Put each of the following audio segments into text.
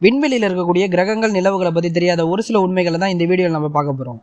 விண்வெளியில் இருக்கக்கூடிய கிரகங்கள் நிலவுகளை பத்தி தெரியாத ஒரு சில உண்மைகளை தான் இந்த வீடியோவில் நம்ம பார்க்க போறோம்.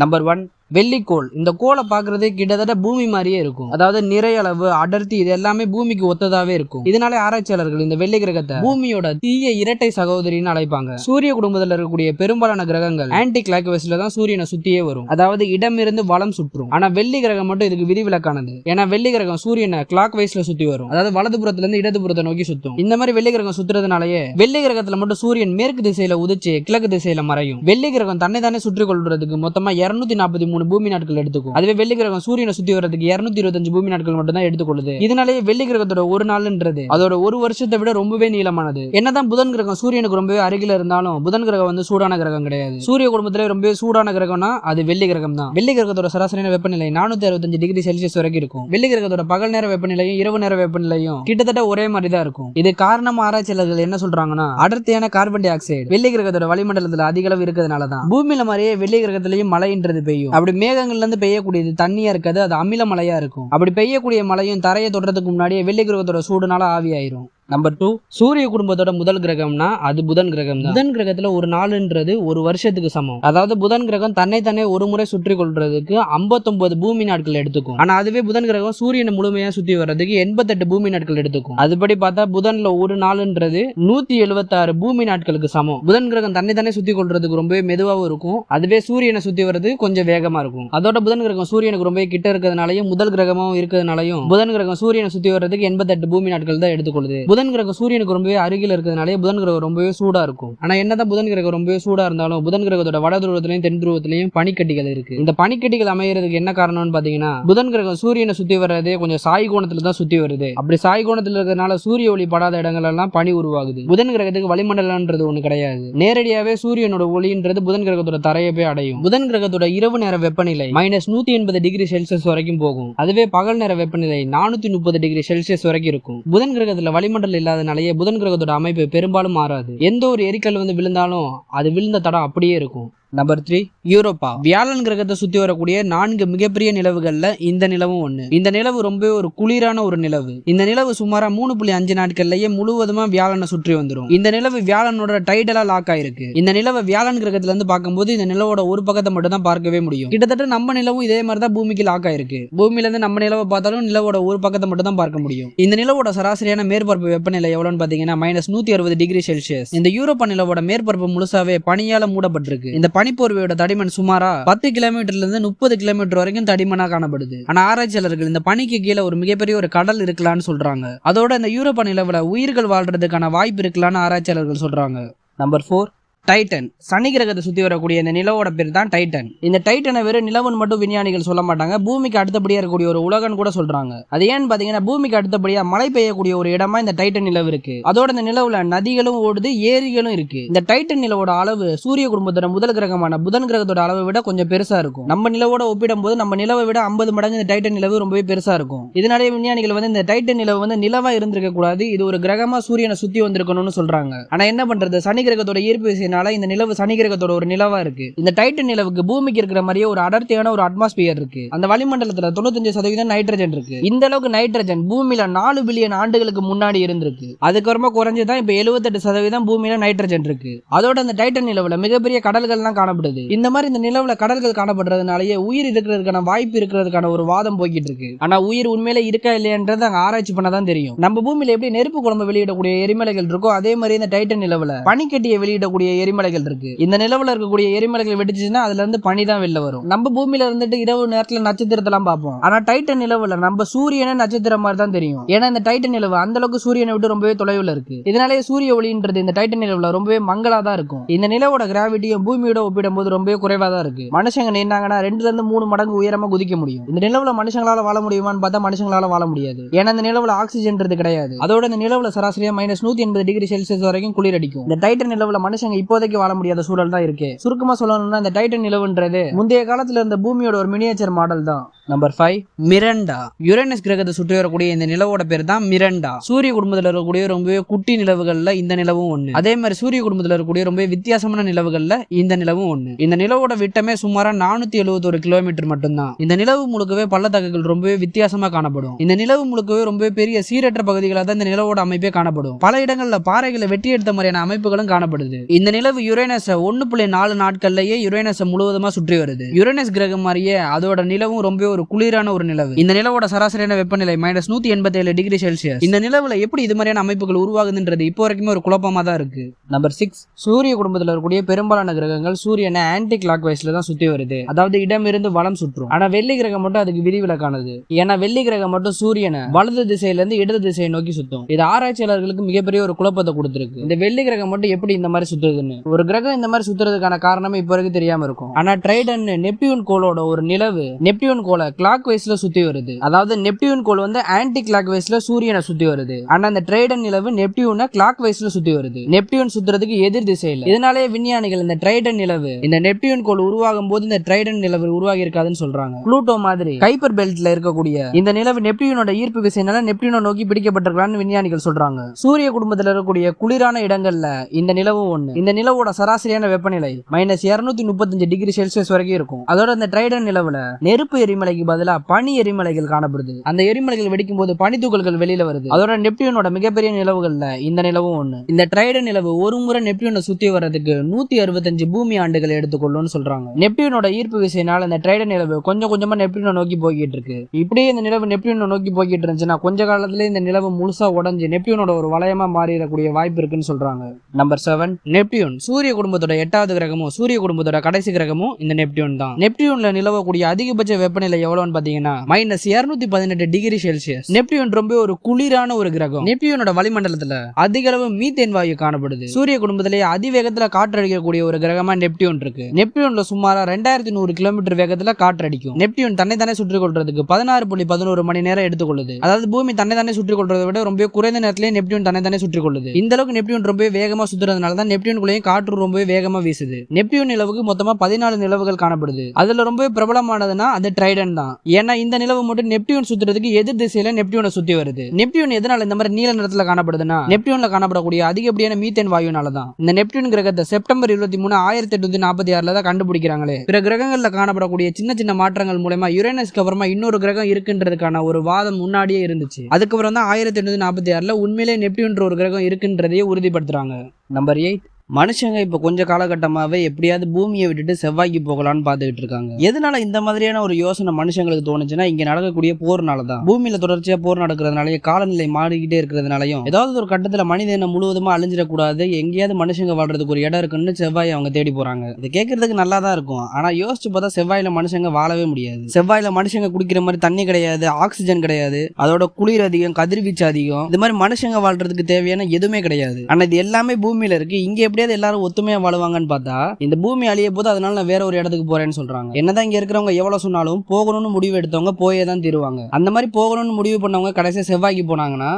நம்பர் 1, வெள்ளிக்கோள். இந்த கோளை பார்க்கறது கிட்டத்தட்ட பூமி மாதிரியே இருக்கும். அதாவது நிறைய அளவு, அடர்த்தி இது எல்லாமே பூமிக்கு ஒத்ததாவே இருக்கும். இதனாலே ஆராய்ச்சியாளர்கள் இந்த வெள்ளி கிரகத்தை பூமியோட தீய இரட்டை சகோதரின்னு அழைப்பாங்க. சூரிய குடும்பத்தில் இருக்கக்கூடிய பெரும்பாலான கிரகங்கள் ஆன்டி கிளாக் வைஸ்ல தான் சூரியனை சுத்தியே வரும். அதாவது இடமிருந்து வலம் சுற்றும். ஆனா வெள்ளி கிரகம் மட்டும் இதுக்கு விதிவிலக்கானது. ஏன்னா வெள்ளி கிரகம் சூரியனை கிளாக் வைஸ்ல சுத்தி வரும். அதாவது வலதுபுறத்துல இருந்து இடதுபுறத்தை நோக்கி சுத்தும். இந்த மாதிரி வெள்ளி கிரகம் சுத்துறதுனாலயே வெள்ளி கிரகத்துல மட்டும் சூரியன் மேற்கு திசையில உதிச்சு கிழக்கு திசையில மறையும். வெள்ளி கிரகம் தன்னை தானே சுற்றி கொள்றதுக்கு மொத்தமா 243 பூமி நாட்கள் எடுத்துக்கும். அதுவே வெள்ளி கிரகம் சூரியனை சுத்தி வரதுக்கு 225 பூமி நாட்கள் மட்டும் தான் எடுத்துக்கொள்ளுது. இதனாலேயே வெள்ளி கிரகத்தோட ஒரு நாள்ன்றது அதோட ஒரு வருஷத்தை விட ரொம்பவே நீளமானது. என்னதான் புதன் கிரகம் சூரியனுக்கு ரொம்பவே அருகில இருந்தாலும் புதன் கிரகம் வந்து சூடான கிரகம் கிடையாது. சூரிய குடும்பத்திலே ரொம்பவே சூடான கிரகம்னா அது வெள்ளி கிரகம் தான். வெள்ளி கிரகத்தோட சராசரியான வெப்பநிலை 465 டிகிரி செல்சியஸ் வரைக்கும் இருக்கும். வெள்ளி கிரகத்தோட பகல் நேர வெப்பநிலையும் இரவு நேர வெப்பநிலையும் கிட்டத்தட்ட ஒரே மாதிரி தான் இருக்கும். இது காரணம் ஆராய்ச்சியாளர்கள் என்ன சொல்றாங்கன்னா அடர்த்தியான கார்பன் டை ஆக்சைடு வெள்ளி கிரகத்தோட வளிமண்டலத்தில் அதிக அளவு இருக்கிறதுனாலதான் பூமியில மாதிரியே வெள்ளி கிரகத்திலையும் மழைன்றது பெய்யும். அப்படி மேகங்கள்ல இருந்து பெய்யக்கூடியது தண்ணியா இருக்காது, அது அமில மழையா இருக்கும். அப்படி பெய்யக்கூடிய மழையும் தரையை தொடுறதுக்கு முன்னாடியே வெள்ளி கிரகத்தோட சூடுனால ஆவியாயிரும். நம்பர் 2, சூரிய குடும்பத்தோட முதல் கிரகம்னா அது புதன் கிரகம் தான். புதன் கிரகத்துல ஒரு நாளுன்றது ஒரு வருஷத்துக்கு சமம். அதாவது புதன் கிரகம் தன்னை ஒரு முறை சுற்றி கொள்றதுக்கு 59 பூமி நாட்கள் எடுத்துக்கும். ஆனா அதுவே புதன் கிரகம் சூரியனை முழுமையா சுத்தி வர்றதுக்கு 88 பூமி நாட்கள் எடுத்துக்கும். அதுபடி பார்த்தா புதன்ல ஒரு நாளுன்றது 176 பூமி நாட்களுக்கு சமம். புதன் கிரகம் தன்னை சுத்தி கொள்றதுக்கு ரொம்பவே மெதுவாகவும் இருக்கும். அதுவே சூரியனை சுத்தி வர்றது கொஞ்சம் வேகமா இருக்கும். அதோட புதன் கிரகம் சூரியனுக்கு ரொம்ப கிட்ட இருக்கிறதுனாலையும் முதல் கிரகமும் இருக்கிறதுனாலையும் புதன் கிரகம் சூரியனை சுத்தி வர்றதுக்கு 88 பூமி நாட்கள் தான் எடுத்துக்கொள்ளுது. புதன் கிரகம் சூரியனுக்கு ரொம்பவே அருகில் இருக்கிறதுனாலே புதன் கிரகம் ரொம்பவே சூடா இருக்கும். ஆனா என்னதான் புதன் கிரகம் ரொம்பவே சூடா இருந்தாலும் புதன் கிரகத்தோட வட துருவத்திலையும் தென் துருவத்திலையும் பனிக்கட்டிகள் இருக்கு. இந்த பனிக்கட்டிகள் அமையறதுக்கு என்ன காரணம்னு பாத்தீங்கன்னா புதன் கிரகம் சூரியனை சுத்தி வர்றதே கொஞ்சம் சாய் கோணத்துல தான் சுத்தி வருது. அப்படி சாய் கோணத்துல இருக்கிறதுனால சூரிய ஒளி படாத இடங்கள் எல்லாம் பனி உருவாகுது. புதன் கிரகத்துக்கு வளிமண்டலம்ன்றது ஒண்ணு கிடையாது. நேரடியாவே சூரியனோட ஒளின்றது புதன் கிரகத்தோட தரையை போய் அடையும். புதன் கிரகத்தோட இரவு நேர வெப்பநிலை -180 டிகிரி செல்சியஸ் வரைக்கும் போகும். அதுவே பகல் நேர வெப்பநிலை 430 டிகிரி செல்சியஸ் வரைக்கும் இருக்கும். புதன் கிரகத்துல வளிமண்டலம் இல்லாதனாலேயே புதன் கிரகத்தோட அமைப்பு பெரும்பாலும் மாறாது. எந்த ஒரு எரிக்கல் வந்து விழுந்தாலும் அது விழுந்த தடம் அப்படியே இருக்கும். Number 3, Europa. வியாழன் கிரகத்தை சுத்தி வரக்கூடிய 4 மிகப்பெரிய நிலவுகள்ல இந்த நிலவும் ஒண்ணு. இந்த நிலவு ரொம்ப ஒரு குளிரான ஒரு நிலவு. இந்த நிலவு சுமாரா 3.5 நாட்கள்லயே முழுவதுமா வியாழனை சுற்றி வந்துடும். இந்த நிலவு வியாழனோட டைடலா லாக் ஆயிருக்கு. இந்த நிலவை வியாழன் கிரகத்துல இருந்து பார்க்கும்போது இந்த நிலவோட ஒரு பக்கத்தை மட்டும் தான் பார்க்கவே முடியும். கிட்டத்தட்ட நம்ம நிலவும் இதே மாதிரி தான் பூமிக்கு லாக் ஆயிருக்கு. பூமியில இருந்து நம்ம நிலவை பார்த்தாலும் நிலவோட ஒரு பக்கத்தை மட்டும் தான் பார்க்க முடியும். இந்த நிலவோட சராசரியான மேற்பரப்பு வெப்பநிலை எவ்வளவுன்னு பாத்தீங்கன்னா -160 டிகிரி செல்சியஸ். இந்த யூரோப்பா நிலவோட மேற்பரப்பு முழுசாவே பனியால மூடப்பட்டிருக்கு. இந்த பனிப்போர்வையோட தடிமன் சுமாரா 10 கிலோமீட்டர்ல இருந்து 30 கிலோமீட்டர் வரைக்கும் தடிமனா காணப்படுது. ஆனா ஆராய்ச்சியாளர்கள் இந்த பனிக்கு கீழே ஒரு மிகப்பெரிய ஒரு கடல் இருக்கலாம்னு சொல்றாங்க. அதோட இந்த யூரோப்பா நிலவுல உயிர்கள் வாழ்றதுக்கான வாய்ப்பு இருக்கலாம்னு ஆராய்ச்சியாளர்கள் சொல்றாங்க. Number 4, Titan. சனி கிரகத்தை சுத்தி வரக்கூடிய இந்த நிலவோட பேர் தான் டைட்டன். இந்த டைட்டனை வெறும் நிலவுன்னு மட்டும் விஞ்ஞானிகள் சொல்ல மாட்டாங்க, பூமிக்கு அடுத்தபடியா இருக்கக்கூடிய ஒரு உலகம் கூட சொல்றாங்க. அது ஏன்னு பாத்தீங்கன்னா பூமிக்கு அடுத்தபடியா மழை பெய்யக்கூடிய ஒரு இடமா இந்த டைட்டன் நிலவு இருக்கு. அதோட இந்த நிலவுல நதிகளும் ஓடுது, ஏரிகளும் இருக்கு. இந்த டைட்டன் நிலவோட அளவு சூரிய குடும்பத்தோட முதல் கிரகமான புதன் கிரகத்தோட அளவை விட கொஞ்சம் பெருசா இருக்கும். நம்ம நிலவோட ஒப்பிடும் போது நம்ம நிலவை விட 50 மடங்கு இந்த டைட்டன் நிலவு ரொம்பவே பெருசா இருக்கும். இதனாலே விஞ்ஞானிகள் வந்து இந்த டைட்டன் நிலவு வந்து நிலவா இருந்திருக்க கூடாது, இது ஒரு கிரகமா சூரியனை சுத்தி வந்திருக்கணும்னு சொல்றாங்க. ஆனா என்ன பண்றது, சனி கிரகத்தோட ஈர்ப்பு விசையினால இந்த நிலவு சனி கிரகத்தோட ஒரு நிலவா இருக்கு. இந்த டைட்டன் நிலவுக்கு பூமிக்கு இருக்கிற மாதிரியே ஒரு அடர்த்தியான ஒரு அட்மாஸ்பியர் இருக்கு. அந்த வளிமண்டலத்துல 95% நைட்ரஜன் இருக்கு. இந்த அளவுக்கு நைட்ரஜன் பூமியில 4 பில்லியன் ஆண்டுகளுக்கு முன்னாடி இருந்திருக்கு. அதுக்கப்புறமா குறைஞ்சுதான் இப்ப 78% பூமியில நைட்ரஜன் இருக்கு. அதோட அந்த டைட்டன் நிலவுல மிகப்பெரிய கடல்கள்லாம் காணப்படுது. இந்த மாதிரி இந்த நிலவுல கடல்கள் காணப்படுறதுனாலயே உயிர் இருக்கிறதுக்கான வாய்ப்பு இருக்கிறதுக்கான ஒரு வாதம் போய்கிட்டு இருக்கு. ஆனா உயிர் உண்மையில இருக்கா இல்லையன்றது அங்க ஆராய்ச்சி பண்ணதான் தெரியும். நம்ம பூமியில எப்படி நெருப்பு குழம்பு வெளியிடக்கூடிய எரிமலைகள் இருக்கோ அதே மாதிரி இந்த டைட்டன் நிலவுல பனிக்கட்டியை வெளியிடக்கூடிய எரிமலைகள் இருக்கு. இந்த நிலவுல இருக்கக்கூடிய எரிமலைகள் வெடிச்சுன்னா அதுல இருந்து பனி தான் வெளில வரும். நம்ம பூமியில இருந்துட்டு இரவு நேரத்துல நட்சத்திரத்தெல்லாம் பார்ப்போம். ஆனா டைட்டன் நிலவுல நம்ம சூரியனே நட்சத்திரம் மாதிரி தான் தெரியும். ஏன்னா இந்த டைட்டன் நிலவு அந்த அளவுக்கு சூரியனை விட்டு ரொம்பவே தொலைவில் இருக்கு. இதனாலேயே சூரிய ஒளின்றது இந்த டைட்டன் நிலவுல ரொம்பவே மங்களா தான் இருக்கும். இந்த நிலவோட கிராவிட்டியும் பூமியோட ஒப்பிடும் போது ரொம்பவே குறைவா தான் இருக்கு. மனுஷங்க நின்னாங்கன்னா 2 ல இருந்து 3 மடங்கு உயரமா குதிக்க முடியும். இந்த நிலவுல மனுஷங்களால வாழ முடியுமான்னு பார்த்தா மனுஷங்களால வாழ முடியாது. ஏன்னா இந்த நிலவுல ஆக்சிஜன்றது கிடையாது. அதோட இந்த நிலவுல சராசரியா -180 டிகிரி செல்சியஸ் வரைக்கும் குளிர் அடிக்கும். இந்த டைட்டன் நிலவுல மனுஷங்க இப்போதைக்கு வாழ முடியாத சூழல் தான் இருக்கு. சுருக்கமா சொல்லணும்னா இந்த டைட்டன் நிலவுன்றது முந்தைய காலத்துல இருந்த பூமியோட ஒரு மினியேச்சர் மாடல் தான். நம்பர் 5 மிரண்டா. யுரேனஸ் கிரகத்தை சுற்றி வரக்கூடிய இந்த நிலவோட பேர் தான் மிரண்டா. சூரிய குடும்பத்தில் இருக்கக்கூடிய ரொம்பவே குட்டி நிலவுகள்ல இந்த நிலவும் ஒண்ணு. அதே மாதிரி சூரிய குடும்பத்தில் இருக்கக்கூடிய ரொம்ப வித்தியாசமான நிலவுகள்ல இந்த நிலவும் ஒண்ணு. இந்த நிலவோட விட்டமே சுமாரா 471 கிலோமீட்டர் மட்டும்தான். இந்த நிலவு முழுக்கவே பள்ளத்தாக்குகள் ரொம்பவே வித்தியாசமா காணப்படும். இந்த நிலவு முழுக்கவே ரொம்பவே பெரிய சீரற்ற பகுதிகளாக தான் இந்த நிலவோட அமைப்பே காணப்படும். பல இடங்கள்ல பாறைகளை வெட்டி எடுத்த மாதிரியான அமைப்புகளும் காணப்படுது. இந்த நிலவு யுரேனஸ் 1.4 நாட்கள்லயே யுரேனஸ் முழுவதுமா சுற்றி வருது. யுரேனஸ் கிரகம் மாதிரியே அதோட நிலவும் ரொம்ப ஒரு குளிரான ஒரு நிலவு. இந்த நிலவோட சராசரியான வெப்பநிலை -187 டிகிரி செல்சியஸ். இந்த நிலவுல எப்படி இது மாதிரியான அமைப்புகள் உருவாகுதுன்றது இப்போ வரைக்குமே ஒரு குழப்பமா தான் இருக்கு. நம்பர் 6 சூரிய குடும்பத்தில் இருக்கக்கூடிய பெரும்பாலான கிரகங்கள் சூரியனை ஆன்டி கிளாக் வைஸ்ல தான் சுத்தி வருது. அதாவது இடமிருந்து வலம் சுற்றும். ஆனா வெள்ளி கிரகம் மட்டும் அதுக்கு விதிவிலக்கானது. ஏன்னா வெள்ளி கிரகம் மட்டும் சூரியனை வலது திசையில இருந்து இடது திசையை நோக்கி சுத்தும். இது ஆராய்ச்சியாளர்களுக்கு மிகப்பெரிய ஒரு குழப்பத்தை கொடுத்திருக்கு. இந்த வெள்ளி கிரகம் மட்டும் எப்படி இந்த மாதிரி சுத்துதுன்னு. ஒரு கிரகம் இந்த மாதிரி சுத்துறதுக்கான காரணமே இப்போ வரைக்கும் தெரியாம இருக்கும். ஆனா ட்ரைடன் நெப்டியூன் கோளோட ஒரு நிலவு நெப்டியூன் கோளை கிளாக் வைஸ்ல சுத்தி வருது. அதாவது நெப்டியூன் கோள் வந்து ஆன்டி கிளாக் வைஸ்ல சூரியனை சுத்தி வருது. ஆனா இந்த ட்ரைடன் நிலவு நெப்டியூனை கிளாக் வைஸ்ல சுத்தி வருது. நெப்டியூன் சுத்துறதுக்கு எதிர் திசையில. இதனாலே விஞ்ஞானிகள் இந்த ட்ரைடன் நிலவு இந்த நெப்டியூன் கோள் உருவாகும் போது இந்த ட்ரைடன் நிலவு உருவாகி இருக்காதுன்னு சொல்றாங்க. புளூட்டோ மாதிரி கைப்பர் பெல்ட்ல இருக்கக்கூடிய இந்த நிலவு நெப்டியூனோட ஈர்ப்பு விசையினால நெப்டியூனை நோக்கி பிடிக்கப்பட்டிருக்கலாம்னு விஞ்ஞானிகள் சொல்றாங்க. சூரிய குடும்பத்தில் இருக்கக்கூடிய குளிரான இடங்கள்ல இந்த நிலவு ஒண்ணு. இந்த நிலவோட சராசரியான வெப்பநிலை -235 டிகிரி செல்சியஸ் வரைக்கும் இருக்கும். அதோட இந்த ட்ரைடன் நிலவுல நெருப்பு எரிமலைக்கு பதிலா பனி எரிமலைகள் காணப்படுது. அந்த எரிமலைகள் வெடிக்கும் போது பனித்துகள்கள் வெளியில வருது. அதோட நெப்டியூனோட மிகப்பெரிய நிலவுகள்ல இந்த நிலவும் ஒண்ணு. இந்த ட்ரைடன் நிலவு ஒரு முறை நெப்டியூனை சுத்தி வர்றதுக்கு 165 பூமி ஆண்டுகள் எடுத்துக்கொள்ளும்னு சொல்றாங்க. நெப்டியூனோட ஈர்ப்பு விசையினால இந்த ட்ரைடன் நிலவு கொஞ்சம் கொஞ்சமா நெப்டியூனை நோக்கி போய்கிட்டு இருக்கு. இப்படியே இந்த நிலவு நெப்டியூனை நோக்கி போய்கிட்டு இருந்துச்சுன்னா கொஞ்ச காலத்துல இந்த நிலவு முழுசா உடஞ்சு நெப்டியூனோட ஒரு வளையமா மாறிடக்கூடிய வாய்ப்பு இருக்குன்னு சொல்றாங்க. Number 7 Neptune. சூரிய குடும்பத்தோட 8வது கிரகமும் சூரிய குடும்பத்தோட கடைசி கிரகமும் இந்த நெப்டியூன் தான். நெப்டியூன்ல நிலவக்கூடிய அதிகபட்ச வெப்பநிலை எவ்வளவுன்னு பாத்தீங்கன்னா -218 டிகிரி செல்சியஸ். நெப்டியூன் ரொம்ப ஒரு குளிரான ஒரு கிரகம். நெப்டியூனோட வளிமண்டலத்துல அதிக அளவு மீத்தேன் வாயு காணப்படுது. சூரிய குடும்பத்திலேயே அதிவேகத்துல காற்றடிக்கக்கூடிய ஒரு கிரகமா நெப்டியூன் இருக்கு. நெப்டியூன்ல சுமாரா 2100 கிலோமீட்டர் வேகத்துல காற்றடிக்கும். நெப்டியூன் தன்னை தானே சுற்றி கொள்றதுக்கு 16.11 மணி நேரம் எடுத்துக்கொள்ளுது. அதாவது பூமி தன்னை தானே சுற்றி கொள்றதை விட ரொம்ப குறைந்த நேரத்திலேயே நெப்டியூன் தன்னை தானே சுற்றி கொள்ளுது. இந்த அளவுக்கு நெப்டியூன் ரொம்ப வேகமா சுத்துறதுனால தான் நெப்டியூனுக்குள்ளேயும் காற்று ரொம்ப வேகமா வீசுது. நெப்டியூன் நிலவுக்கு மொத்தமா 14 நிலவுகள் காணப்படுது. அதுல ரொம்ப பிரபலமானதுன்னா அது ட்ரைடன் தான். ஏன்னா இந்த நிலவு மட்டும் நெப்டியூன் சுத்துறதுக்கு எதிர் திசையில நெப்டியூனை சுத்தி வருது. நெப்டியூன் எதனால இந்த மாதிரி நீல நிறத்துல காணப்படுதுன்னா நெப்டியூன்ல காணப்படக்கூடிய அதிகப்படியான மீத்தேன் வாயுனால தான். இந்த நெப்டியூன் கிரகத்தை செப்டம்பர் 23, 1846 தான் கண்டுபிடிக்கிறாங்களே. பிற கிரகங்கள்ல காணப்படக்கூடிய சின்ன சின்ன மாற்றங்கள் மூலமா யுரேனஸ்க்கு அப்புறமா இன்னொரு கிரகம் இருக்குன்றதுக்கான ஒரு வாதம் முன்னாடியே இருந்துச்சு. அதுக்கப்புறம் தான் 1846 உண்மையிலே நெப்டியூன்ற ஒரு கிரகம் இருக்குன்றதையே உறுதிப்படுத்துறாங்க. நம்பர் 8 மனுஷங்க இப்போ கொஞ்சம் காலகட்டமாகவே எப்படியாவது பூமியை விட்டுட்டு செவ்வாய்க்கு போகலான்னு பார்த்துக்கிட்டு இருக்காங்க. எதனால இந்த மாதிரியான ஒரு யோசனை மனுஷங்களுக்கு தோணுச்சுன்னா இங்க நடக்கக்கூடிய போர்னால தான். பூமியில தொடர்ச்சியா போர் நடக்கிறதுனாலயும் காலநிலை மாறிக்கிட்டே இருக்கிறதுனாலயும் ஏதாவது ஒரு கட்டத்துல மனித இனம் முழுவதுமா அழிஞ்சிடக்கூடாது, எங்கேயாவது மனுஷங்க வாழ்றதுக்கு ஒரு இடம் இருக்குன்னு செவ்வாயை அவங்க தேடி போறாங்க. இது கேட்கறதுக்கு நல்லா தான் இருக்கும். ஆனா யோசிச்சு பார்த்தா செவ்வாயில மனுஷங்க வாழவே முடியாது. செவ்வாயில மனுஷங்க குடிக்கிற மாதிரி தண்ணி கிடையாது, ஆக்சிஜன் கிடையாது, அதோட குளிர் அதிகம், கதிர்வீச்சு அதிகம். இது மாதிரி மனுஷங்க வாழ்றதுக்கு தேவையான எதுவுமே கிடையாது. ஆனா இது எல்லாமே பூமியில இருக்கு. இங்க எப்படி எல்லாரும் ஒத்துமையா வாழுவாங்கன்னு பார்த்தா இந்த பூமி அழிய போது அதனால நான் வேற ஒரு இடத்துக்கு போறேன்னு சொல்றாங்க. என்னதான் இங்க இருக்கிறவங்க எவ்வளவு சொன்னாலும் போகணும்னு முடிவு எடுத்தவங்க போயே தான் தீருவாங்க. அந்த மாதிரி போகணும்னு முடிவு பண்ணவங்க கடைசியா செவ்வாய்க்கு போனாங்கன்னா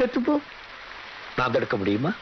செத்து போ. நான் தடுக்க முடியுமா?